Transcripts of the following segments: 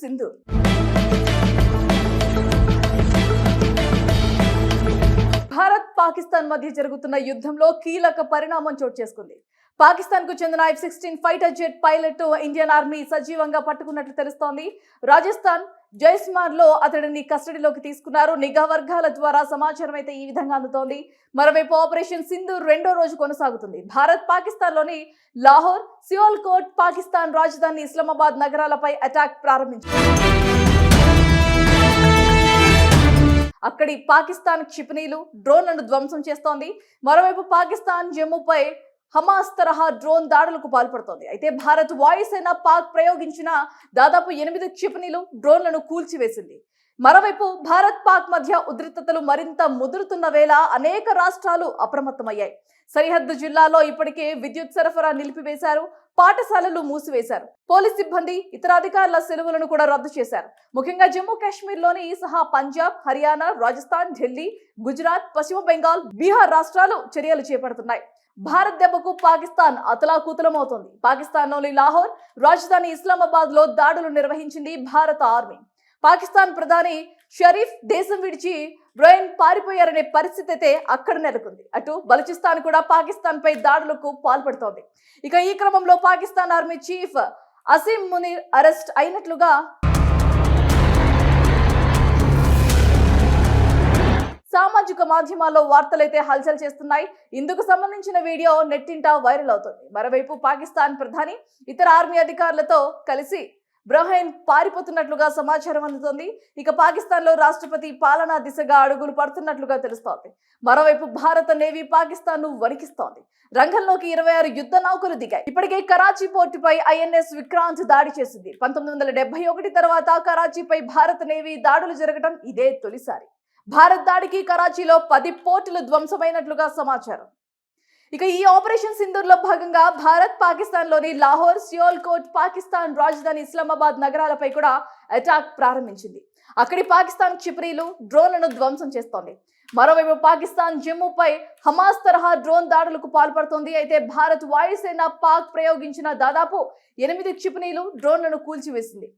సింధు. భారత్ పాకిస్తాన్ మధ్య జరుగుతున్న యుద్ధంలో కీలక పరిణామం చోటు చేసుకుంది. పాకిస్తాన్ కు చెందిన F-16 fighter jet pilot Indian army సజీవంగా పట్టుకున్నట్లు తెలుస్తోంది. రాజస్థాన్ జైస్మార్ లో అతడిని కస్టడీలోకి తీసుకున్నారు. నిఘా వర్గాల ద్వారా సమాచారం అయితే ఈ విధంగా అందుతోంది. మరోవైపు ఆపరేషన్ సింధూర్ రెండో రోజు కొనసాగుతుంది. భారత్ పాకిస్తాన్ లోని లాహోర్, సియాల్కోట్, పాకిస్తాన్ రాజధాని ఇస్లామాబాద్ నగరాలపై అటాక్ ప్రారంభించింది. అక్కడి పాకిస్తాన్ క్షిపణులు డ్రోన్లను ధ్వంసం చేస్తోంది. మరోవైపు పాకిస్తాన్ జమ్మూపై హమాస్ తరహా డ్రోన్ దాడులకు పాల్పడుతోంది. అయితే భారత్ వాయుసేన పాక్ ప్రయోగించిన దాదాపు 8 క్షిపణులు డ్రోన్లను కూల్చివేసింది. మరోవైపు భారత్ పాక్ మధ్య ఉద్రిక్తతలు మరింత ముదురుతున్న వేళ అనేక రాష్ట్రాలు అప్రమత్తమయ్యాయి. సరిహద్దు జిల్లాల్లో ఇప్పటికే విద్యుత్ సరఫరా నిలిపివేశారు. పాఠశాలలు మూసివేశారు. పోలీస్ సిబ్బంది, ఇతర అధికారుల సెలవులను కూడా రద్దు చేశారు. ముఖ్యంగా జమ్మూ కాశ్మీర్ లోని సహా పంజాబ్, హర్యానా, రాజస్థాన్, ఢిల్లీ, గుజరాత్, పశ్చిమ బెంగాల్, బీహార్ రాష్ట్రాలు చర్యలు చేపడుతున్నాయి. భారత్ దెబ్బకు పాకిస్తాన్ అతలాకుతలమవుతోంది. పాకిస్తాన్ లోని లాహోర్, రాజధాని ఇస్లామాబాద్ లో దాడులు నిర్వహించింది భారత ఆర్మీ. పాకిస్తాన్ ప్రధాని షరీఫ్ దేశం విడిచి బ్రయన్ పారిపోయారనే పరిస్థితి అయితే అక్కడ నెలకొంది. అటు బలూచిస్తాన్ కూడా పాకిస్తాన్ పై దాడులకు పాల్పడుతోంది. ఇక ఈ క్రమంలో Pakistan army chief Asim Munir arrest అయినట్లుగా సామాజిక మాధ్యమాల్లో వార్తలైతే హల్చల్ చేస్తున్నాయి. ఇందుకు సంబంధించిన వీడియో నెట్టింట వైరల్ అవుతుంది. మరోవైపు పాకిస్తాన్ ప్రధాని ఇతర ఆర్మీ అధికారులతో కలిసి బ్రహైన్ పారిపోతున్నట్లుగా సమాచారం అందుతోంది. ఇక పాకిస్తాన్ లో రాష్ట్రపతి పాలనా దిశగా అడుగులు పడుతున్నట్లుగా తెలుస్తోంది. మరోవైపు భారత నేవీ పాకిస్తాన్ ను వణికిస్తోంది. రంగంలోకి 26 యుద్ధ నౌకలు దిగాయి. ఇప్పటికే కరాచీ పోర్టుపై INS విక్రాంత్ దాడి చేసింది. 1971 తర్వాత కరాచీపై భారత నేవీ దాడులు జరగడం ఇదే తొలిసారి. భారత్ దాడికి కరాచీలో 10 పోర్టులు ధ్వంసమైనట్లుగా సమాచారం. ఇక ఈ ఆపరేషన్ సింధూర్ లో భాగంగా భారత్ పాకిస్తాన్ లోని లాహోర్, సియాల్కోట్, పాకిస్తాన్ రాజధాని ఇస్లామాబాద్ నగరాలపై కూడా అటాక్ ప్రారంభించింది. అక్కడి పాకిస్తాన్ క్షిపణులు డ్రోన్లను ధ్వంసం చేస్తోంది. మరోవైపు పాకిస్తాన్ జమ్మూపై హమాస్ తరహా డ్రోన్ దాడులకు పాల్పడుతోంది. అయితే భారత్ వాయుసేన పాక్ ప్రయోగించిన దాదాపు 8 క్షిపణులు డ్రోన్లను కూల్చివేసింది.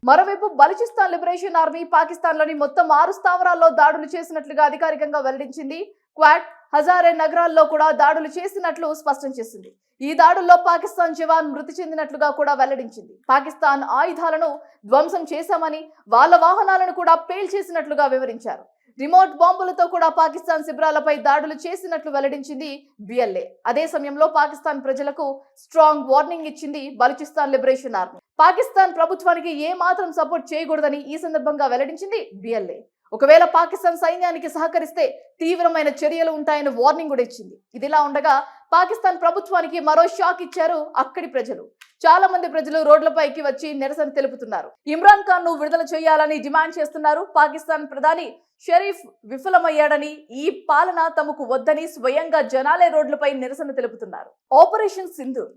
మరోవైపు బలూచిస్తాన్ లిబరేషన్ ఆర్మీ పాకిస్తాన్ లోని మొత్తం 6 స్థావరాల్లో దాడులు చేసినట్లుగా అధికారికంగా వెల్లడించింది. క్వాట్, హజారే నగరాల్లో కూడా దాడులు చేసినట్లు స్పష్టం చేసింది. ఈ దాడుల్లో పాకిస్తాన్ జవాన్ మృతి చెందినట్లుగా కూడా వెల్లడించింది. పాకిస్తాన్ ఆయుధాలను ధ్వంసం చేశామని, వాళ్ళ వాహనాలను కూడా పేల్చేసినట్లుగా వివరించారు. రిమోట్ బాంబులతో కూడా పాకిస్తాన్ శిబిరాలపై దాడులు చేసినట్లు వెల్లడించింది BLA. అదే సమయంలో పాకిస్తాన్ ప్రజలకు స్ట్రాంగ్ వార్నింగ్ ఇచ్చింది బలూచిస్తాన్ లిబరేషన్ ఆర్మీ. పాకిస్తాన్ ప్రభుత్వానికి ఏ మాత్రం సపోర్ట్ చేయకూడదని ఈ సందర్భంగా వెల్లడించింది BLA. ఒకవేళ పాకిస్తాన్ సైన్యానికి సహకరిస్తే తీవ్రమైన చర్యలు ఉంటాయని వార్నింగ్ కూడా ఇచ్చింది. ఇదిలా ఉండగా పాకిస్తాన్ ప్రభుత్వానికి మరో షాక్ ఇచ్చారు అక్కడి ప్రజలు. చాలా మంది ప్రజలు రోడ్లపైకి వచ్చి నిరసన తెలుపుతున్నారు. ఇమ్రాన్ ఖాన్ ను విడుదల చేయాలని డిమాండ్ చేస్తున్నారు. పాకిస్తాన్ ప్రధాని షరీఫ్ విఫలమయ్యాడని, ఈ పాలన తమకు వద్దని స్వయంగా జనాలే రోడ్లపై నిరసన తెలుపుతున్నారు. ఆపరేషన్ సింధూర్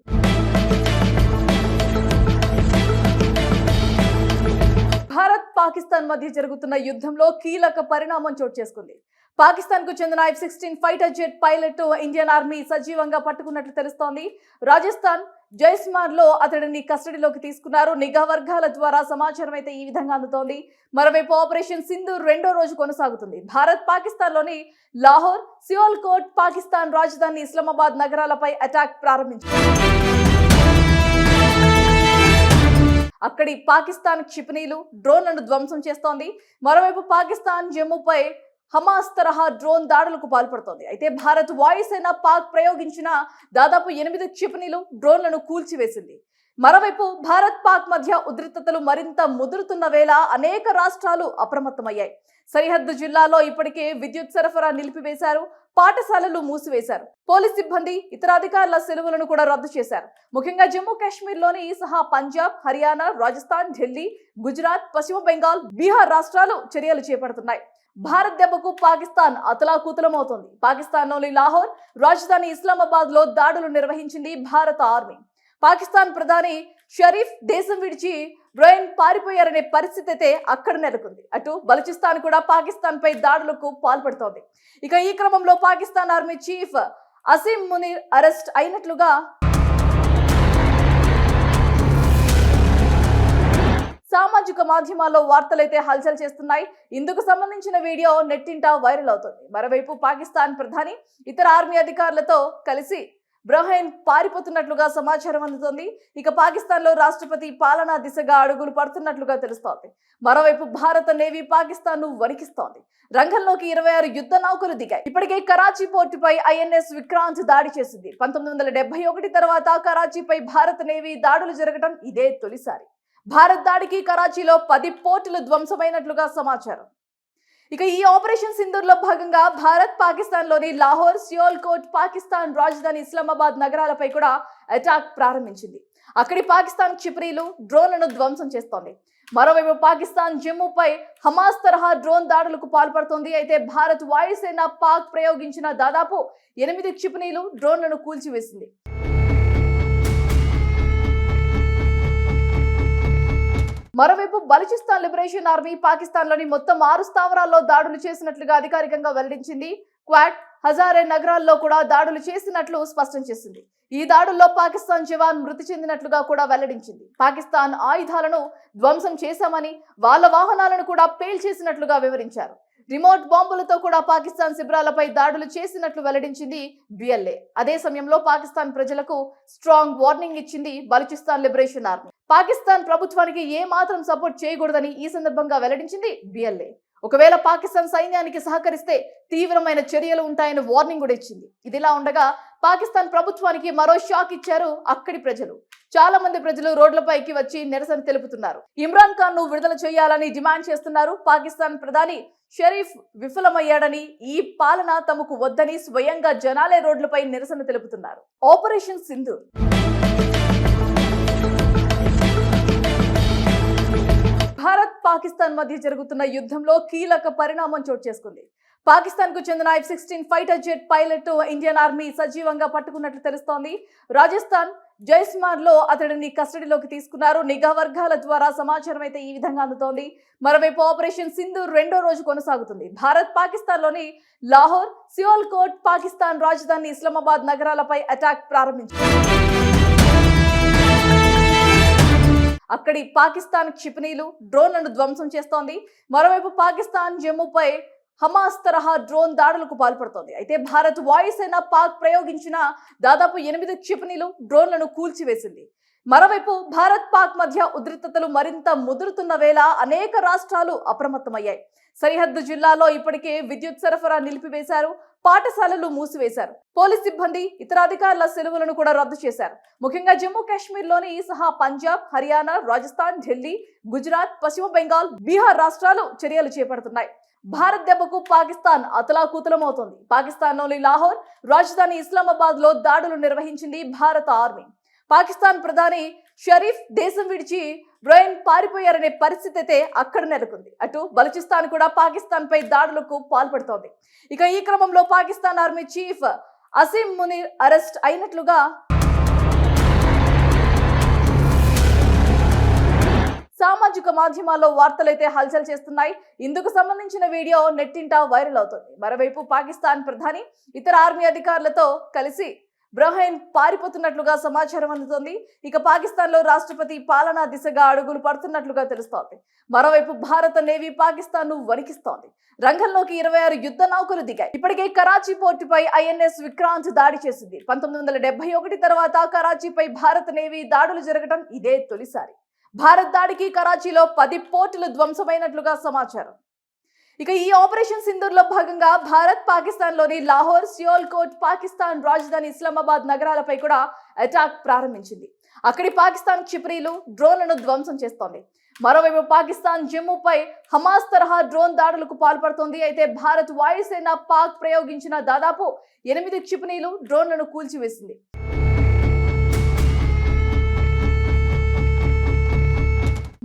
భారత్ పాకిస్తాన్ మధ్య జరుగుతున్న యుద్ధంలో కీలక పరిణామం చోటు చేసుకుంది. పాకిస్తాన్ కు చెందిన F-16 fighter jet pilot Indian army సజీవంగా పట్టుకున్నట్లు తెలుస్తోంది. రాజస్థాన్ జైస్మార్ లో అతడిని కస్టడీలోకి తీసుకున్నారు. నిఘా వర్గాల ద్వారా సమాచారం అయితే ఈ విధంగా అందుతోంది. మరోవైపు ఆపరేషన్ సింధూర్ రెండో రోజు కొనసాగుతుంది. భారత్ పాకిస్తాన్ లోని లాహోర్, సియాల్కోట్, పాకిస్తాన్ రాజధాని ఇస్లామాబాద్ నగరాలపై అటాక్ ప్రారంభించింది. అక్కడి పాకిస్తాన్ క్షిపణులు డ్రోన్లను ధ్వంసం చేస్తోంది. మరోవైపు పాకిస్తాన్ జమ్మూపై హమాస్ తరహా డ్రోన్ దాడులకు పాల్పడుతోంది. అయితే భారత్ వాయుసేన పాక్ ప్రయోగించిన దాదాపు 8 క్షిపణులు డ్రోన్లను కూల్చివేసింది. మరోవైపు భారత్ పాక్ మధ్య ఉద్రిక్తతలు మరింత ముదురుతున్న వేళ అనేక రాష్ట్రాలు అప్రమత్తమయ్యాయి. సరిహద్దు జిల్లాల్లో ఇప్పటికే విద్యుత్ సరఫరా నిలిపివేశారు. పాఠశాలలు మూసివేశారు. పోలీస్ సిబ్బంది, ఇతర అధికారుల సెలవులను కూడా రద్దు చేశారు. ముఖ్యంగా జమ్మూ కాశ్మీర్ లోని సహా పంజాబ్, హర్యానా, రాజస్థాన్, ఢిల్లీ, గుజరాత్, పశ్చిమ బెంగాల్, బీహార్ రాష్ట్రాలు చర్యలు చేపడుతున్నాయి. భారత్ దెబ్బకు పాకిస్తాన్ అతలాకుతలమవుతోంది. పాకిస్తాన్ లోని లాహోర్, రాజధాని ఇస్లామాబాద్ లో దాడులు నిర్వహించింది భారత ఆర్మీ. పాకిస్తాన్ ప్రధాని షరీఫ్ దేశం విడిచి బ్రయన్ పారిపోయారనే పరిస్థితి అయితే అక్కడ నెలకొంది. అటు బలూచిస్తాన్ కూడా పాకిస్తాన్ పై దాడులకు పాల్పడుతోంది. ఇక ఈ క్రమంలో Pakistan army chief Asim Munir arrest అయినట్లుగా సామాజిక మాధ్యమాల్లో వార్తలైతే హల్చల్ చేస్తున్నాయి. ఇందుకు సంబంధించిన వీడియో నెట్టింట వైరల్ అవుతుంది. మరోవైపు పాకిస్తాన్ ప్రధాని ఇతర ఆర్మీ అధికారులతో కలిసి బహ్రెయిన్ పారిపోతున్నట్లుగా సమాచారం అందుతోంది. ఇక పాకిస్తాన్ లో రాష్ట్రపతి పాలనా దిశగా అడుగులు పడుతున్నట్లుగా తెలుస్తోంది. మరోవైపు భారత నేవీ పాకిస్తాన్ ను వణికిస్తోంది. రంగంలోకి 26 యుద్ధ నౌకలు దిగాయి. ఇప్పటికే కరాచీ పోర్టుపై ఐఎన్ఎస్ విక్రాంత్ దాడి చేసింది. 1971 తర్వాత కరాచీపై భారత నేవీ దాడులు జరగడం ఇదే తొలిసారి. భారత్ దాడికి కరాచీలో 10 పోర్టులు ధ్వంసమైనట్లుగా సమాచారం. ఇక ఈ ఆపరేషన్ సింధూర్ లో భాగంగా భారత్ పాకిస్తాన్ లోని లాహోర్, సియాల్కోట్, పాకిస్తాన్ రాజధాని ఇస్లామాబాద్ నగరాలపై కూడా అటాక్ ప్రారంభించింది. అక్కడి పాకిస్తాన్ క్షిపణులు డ్రోన్లను ధ్వంసం చేస్తోంది. మరోవైపు పాకిస్తాన్ జమ్మూపై హమాస్ తరహా డ్రోన్ దాడులకు పాల్పడుతోంది. అయితే భారత్ వాయుసేన పాక్ ప్రయోగించిన దాదాపు 8 క్షిపణులు డ్రోన్లను కూల్చివేసింది. మరోవైపు బలూచిస్తాన్ లిబరేషన్ ఆర్మీ పాకిస్తాన్ లోని మొత్తం 6 స్థావరాల్లో దాడులు చేసినట్లుగా అధికారికంగా వెల్లడించింది. క్వాట్, హజారే నగరాల్లో కూడా దాడులు చేసినట్లు స్పష్టం చేసింది. ఈ దాడుల్లో పాకిస్తాన్ జవాన్ మృతి చెందినట్లుగా కూడా వెల్లడించింది. పాకిస్తాన్ ఆయుధాలను ధ్వంసం చేశామని, వాళ్ళ వాహనాలను కూడా పేల్చేసినట్లుగా వివరించారు. రిమోట్ బాంబులతో కూడా పాకిస్తాన్ శిబిరాలపై దాడులు చేసినట్లు వెల్లడించింది బిఎల్ఏ. అదే సమయంలో పాకిస్తాన్ ప్రజలకు స్ట్రాంగ్ వార్నింగ్ ఇచ్చింది బలూచిస్తాన్ లిబరేషన్ ఆర్మీ. పాకిస్తాన్ ప్రభుత్వానికి ఏ మాత్రం సపోర్ట్ చేయకూడదని ఈ సందర్భంగా వెల్లడించింది బిఎల్ఏ. ఒకవేళ పాకిస్తాన్ సైన్యానికి సహకరిస్తే తీవ్రమైన చర్యలు ఉంటాయని వార్నింగ్ కూడా ఇచ్చింది. ఇదిలా ఉండగా పాకిస్తాన్ ప్రభుత్వానికి మరో షాక్ ఇచ్చారు అక్కడి ప్రజలు. చాలా మంది ప్రజలు రోడ్లపైకి వచ్చి నిరసన తెలుపుతున్నారు. ఇమ్రాన్ ఖాన్ ను విడుదల చేయాలని డిమాండ్ చేస్తున్నారు. పాకిస్తాన్ ప్రధాని షరీఫ్ విఫలమయ్యాడని, ఈ పాలన తమకు వద్దని స్వయంగా జనాలే రోడ్లపై నిరసన తెలుపుతున్నారు. ఆపరేషన్ సింధూర్ భారత్ పాకిస్తాన్ మధ్య జరుగుతున్న యుద్ధంలో కీలక పరిణామం చోటు చేసుకుంది. పాకిస్తాన్ కు చెందిన F-16 fighter jet pilot Indian army సజీవంగా పట్టుకున్నట్లు తెలుస్తోంది. రాజస్థాన్ జైస్మార్ లో అతడిని కస్టడీలోకి తీసుకున్నారు. నిఘా వర్గాల ద్వారా సమాచారం అయితే ఈ విధంగా అందుతోంది. మరోవైపు ఆపరేషన్ సింధూర్ 2వ రోజు కొనసాగుతుంది. భారత్ పాకిస్తాన్ లోని లాహోర్, సియాల్కోట్, పాకిస్తాన్ రాజధాని ఇస్లామాబాద్ నగరాలపై అటాక్ ప్రారంభించింది. అక్కడి పాకిస్తాన్ క్షిపణులు డ్రోన్లను ధ్వంసం చేస్తోంది. మరోవైపు పాకిస్తాన్ జమ్మూపై హమాస్ తరహా డ్రోన్ దాడులకు పాల్పడుతోంది. అయితే భారత్ వాయుసేన పాక్ ప్రయోగించిన దాదాపు 8 క్షిపణులు డ్రోన్లను కూల్చివేసింది. మరోవైపు భారత్ పాక్ మధ్య ఉద్రిక్తతలు మరింత ముదురుతున్న వేళ అనేక రాష్ట్రాలు అప్రమత్తమయ్యాయి. సరిహద్దు జిల్లాలో ఇప్పటికే విద్యుత్ సరఫరా నిలిపివేశారు. పాఠశాలలు మూసివేశారు. పోలీస్ సిబ్బంది, ఇతర అధికారుల సెలవులను కూడా రద్దు చేశారు. ముఖ్యంగా జమ్మూ కాశ్మీర్ లోని సహా పంజాబ్, హర్యానా, రాజస్థాన్, ఢిల్లీ, గుజరాత్, పశ్చిమ బెంగాల్, బీహార్ రాష్ట్రాలు చర్యలు చేపడుతున్నాయి. భారత్ దెబ్బకు పాకిస్తాన్ అతలాకుతలమవుతోంది. పాకిస్తాన్ లోని లాహోర్, రాజధాని ఇస్లామాబాద్ లో దాడులు నిర్వహించింది భారత ఆర్మీ. పాకిస్తాన్ ప్రధాని షరీఫ్ దేశం విడిచి బహ్రెయిన్ పారిపోయారనే పరిస్థితి అయితే అక్కడ నెలకొంది. అటు బలూచిస్తాన్ కూడా పాకిస్తాన్ పై దాడులకు పాల్పడుతోంది. ఇక ఈ క్రమంలో Pakistan army chief Asim Munir arrest అయినట్లుగా సామాజిక మాధ్యమాల్లో వార్తలైతే హల్చల్ చేస్తున్నాయి. ఇందుకు సంబంధించిన వీడియో నెట్టింట వైరల్ అవుతుంది. మరోవైపు పాకిస్తాన్ ప్రధాని ఇతర ఆర్మీ అధికారులతో కలిసి బహ్రెయిన్ పారిపోతున్నట్లుగా సమాచారం అందుతోంది. ఇక పాకిస్తాన్ లో రాష్ట్రపతి పాలనా దిశగా అడుగులు పడుతున్నట్లుగా తెలుస్తోంది. మరోవైపు భారత నేవీ పాకిస్తాన్ ను వణికిస్తోంది. రంగంలోకి 26 యుద్ధ నౌకలు దిగాయి. ఇప్పటికే కరాచీ పోర్టుపై ఐఎన్ఎస్ విక్రాంత్ దాడి చేసింది. 1971 తర్వాత కరాచీపై భారత నేవీ దాడులు జరగడం ఇదే తొలిసారి. భారత్ దాడికి కరాచీలో 10 పోర్టులు ధ్వంసమైనట్లుగా సమాచారం. ఇక ఈ ఆపరేషన్ సింధూర్ లో భాగంగా భారత్ పాకిస్తాన్ లోని లాహోర్, సియాల్కోట్, పాకిస్తాన్ రాజధాని ఇస్లామాబాద్ నగరాలపై కూడా అటాక్ ప్రారంభించింది. అక్కడి పాకిస్తాన్ క్షిపణులు డ్రోన్లను ధ్వంసం చేస్తోంది. మరోవైపు పాకిస్తాన్ జమ్మూపై హమాస్ తరహా డ్రోన్ దాడులకు పాల్పడుతోంది. అయితే భారత్ వాయుసేన పాక్ ప్రయోగించిన దాదాపు 8 క్షిపణులు డ్రోన్లను కూల్చివేసింది.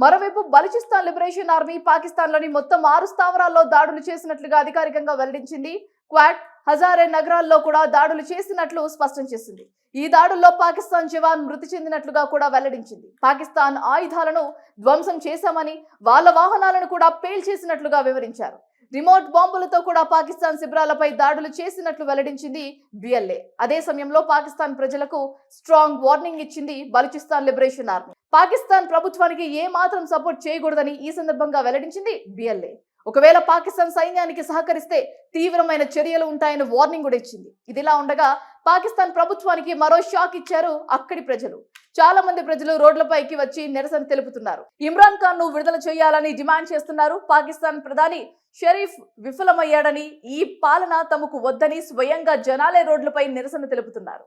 మరోవైపు బలూచిస్తాన్ లిబరేషన్ ఆర్మీ పాకిస్తాన్ లోని మొత్తం 6 స్థావరాల్లో దాడులు చేసినట్లుగా అధికారికంగా వెల్లడించింది. క్వాట్, హజారే నగరాల్లో కూడా దాడులు చేసినట్లు స్పష్టం చేసింది. ఈ దాడుల్లో పాకిస్తాన్ జవాన్ మృతి చెందినట్లుగా కూడా వెల్లడించింది. పాకిస్తాన్ ఆయుధాలను ధ్వంసం చేశామని, వాళ్ళ వాహనాలను కూడా పేల్చేసినట్లుగా వివరించారు. రిమోట్ బాంబులతో కూడా పాకిస్తాన్ శిబిరాలపై దాడులు చేసినట్లు వెల్లడించింది బిఎల్ఏ. అదే సమయంలో పాకిస్తాన్ ప్రజలకు స్ట్రాంగ్ వార్నింగ్ ఇచ్చింది బలూచిస్తాన్ లిబరేషన్ ఆర్మీ. పాకిస్తాన్ ప్రభుత్వానికి ఏ మాత్రం సపోర్ట్ చేయకూడదని ఈ సందర్భంగా వెల్లడించింది బిఎల్ఏ. ఒకవేళ పాకిస్తాన్ సైన్యానికి సహకరిస్తే తీవ్రమైన చర్యలు ఉంటాయని వార్నింగ్ కూడా ఇచ్చింది. ఇదిలా ఉండగా పాకిస్తాన్ ప్రభుత్వానికి మరో షాక్ ఇచ్చారు అక్కడి ప్రజలు. చాలా మంది ప్రజలు రోడ్లపైకి వచ్చి నిరసన తెలుపుతున్నారు. ఇమ్రాన్ ఖాన్ ను విడుదల చేయాలని డిమాండ్ చేస్తున్నారు. పాకిస్తాన్ ప్రధాని షరీఫ్ విఫలమయ్యాడని, ఈ పాలన తమకు వద్దని స్వయంగా జనాలే రోడ్లపై నిరసన తెలుపుతున్నారు.